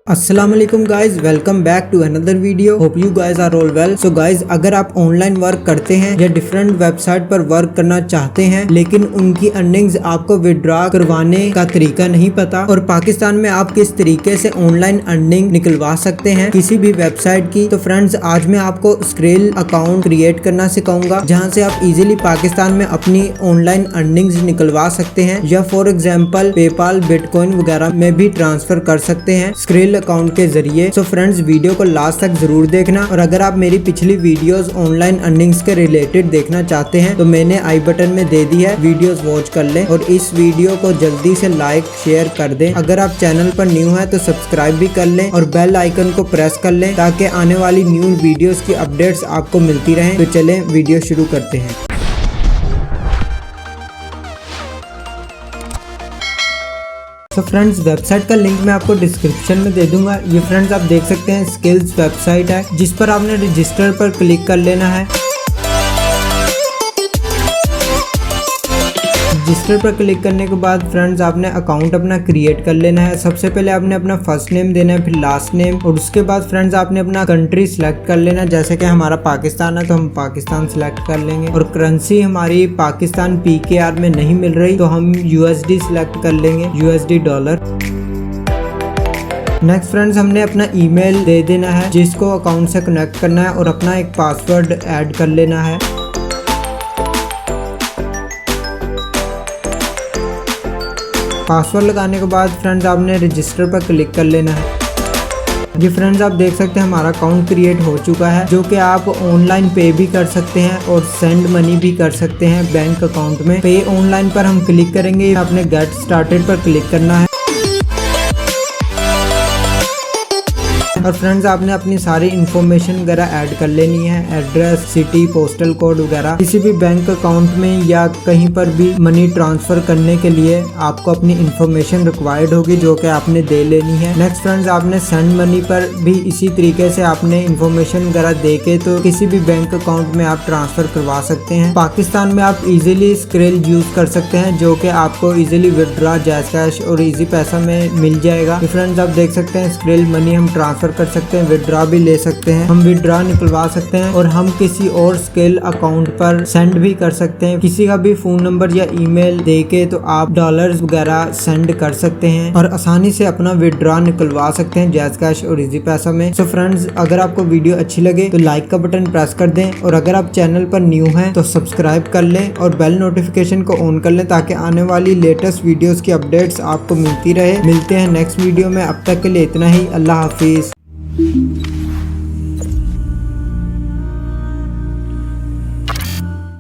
अस्सलाम वालेकुम guys, welcome back to another video. Hope you guys are all well. So guys, अगर आप online work करते हैं या डिफरेंट वेबसाइट पर वर्क करना चाहते हैं लेकिन उनकी अर्निंग्स आपको विड्रॉ करवाने का तरीका नहीं पता और पाकिस्तान में आप किस तरीके से ऑनलाइन अर्निंग निकलवा सकते हैं किसी भी वेबसाइट की, तो फ्रेंड्स आज मैं आपको स्क्रिल अकाउंट क्रिएट करना सिखाऊंगा जहां से आप इजीली पाकिस्तान में अपनी ऑनलाइन अर्निंग्स निकलवा सकते हैं या फॉर एग्जाम्पल पेपाल, बिटकॉइन वगैरह में भी ट्रांसफर कर सकते हैं स्क्रिल अकाउंट के जरिए। सो फ्रेंड्स, वीडियो को लास्ट तक जरूर देखना और अगर आप मेरी पिछली वीडियोस ऑनलाइन अर्निंग्स के रिलेटेड देखना चाहते हैं तो मैंने आई बटन में दे दी है, वीडियोस वॉच कर लें और इस वीडियो को जल्दी से लाइक शेयर कर दें। अगर आप चैनल पर न्यू है तो सब्सक्राइब भी कर लें और बेल आइकन को प्रेस कर लें ताकि आने वाली न्यू वीडियोस की अपडेट्स आपको मिलती रहें। तो चलें वीडियो शुरू करते हैं। तो फ्रेंड्स, वेबसाइट का लिंक मैं आपको डिस्क्रिप्शन में दे दूंगा। ये फ्रेंड्स आप देख सकते हैं स्किल्स वेबसाइट है जिस पर आपने रजिस्टर पर क्लिक कर लेना है। रजिस्टर पर क्लिक करने के बाद फ्रेंड्स आपने अकाउंट अपना क्रिएट कर लेना है। सबसे पहले आपने अपना फर्स्ट नेम देना है, फिर लास्ट नेम और उसके बाद फ्रेंड्स आपने अपना कंट्री सिलेक्ट कर लेना है। जैसे कि हमारा पाकिस्तान है तो हम पाकिस्तान सिलेक्ट कर लेंगे और करेंसी हमारी पाकिस्तान PKR में नहीं मिल रही तो हम USD सिलेक्ट कर लेंगे, USD डॉलर। नेक्स्ट फ्रेंड्स हमने अपना ईमेल दे देना है जिसको अकाउंट से कनेक्ट करना है और अपना एक पासवर्ड ऐड कर लेना है। पासवर्ड लगाने के बाद फ्रेंड्स आपने रजिस्टर पर क्लिक कर लेना है। जी फ्रेंड्स, आप देख सकते हैं हमारा अकाउंट क्रिएट हो चुका है जो कि आप ऑनलाइन पे भी कर सकते हैं और सेंड मनी भी कर सकते हैं बैंक अकाउंट में। पे ऑनलाइन पर हम क्लिक करेंगे, आपने गेट स्टार्टेड पर क्लिक करना है और फ्रेंड्स आपने अपनी सारी इन्फॉर्मेशन वगैरह ऐड कर लेनी है, एड्रेस, सिटी, पोस्टल कोड वगैरह। किसी भी बैंक अकाउंट में या कहीं पर भी मनी ट्रांसफर करने के लिए आपको अपनी इन्फॉर्मेशन रिक्वायर्ड होगी जो कि आपने दे लेनी है। नेक्स्ट फ्रेंड्स आपने सेंड मनी पर भी इसी तरीके से आपने इन्फॉर्मेशन वगैरह दे के तो किसी भी बैंक अकाउंट में आप ट्रांसफर करवा सकते हैं। पाकिस्तान में आप इजीली स्क्रिल यूज कर सकते हैं जो कि आपको इजीली विड्रॉ, जैज कैश और इजी पैसा में मिल जाएगा। फ्रेंड्स आप देख सकते हैं स्क्रिल मनी हम ट्रांसफर कर सकते हैं, विड्रॉ भी ले सकते हैं, हम विड्रॉ निकलवा सकते हैं और हम किसी और स्किल अकाउंट पर सेंड भी कर सकते हैं। किसी का भी फोन नंबर या ईमेल देके तो आप डॉलर्स वगैरह सेंड कर सकते हैं और आसानी से अपना विड्रॉ निकलवा सकते हैं जैज कैश और इजी पैसा में। सो फ्रेंड्स, अगर आपको वीडियो अच्छी लगे तो लाइक का बटन प्रेस कर दें और अगर आप चैनल पर न्यू हैं तो सब्सक्राइब कर लें और बेल नोटिफिकेशन को ऑन कर लें ताकि आने वाली लेटेस्ट वीडियोस की अपडेट्स आपको मिलती रहे। मिलते हैं नेक्स्ट वीडियो में, अब तक के लिए इतना ही। अल्लाह हाफिज।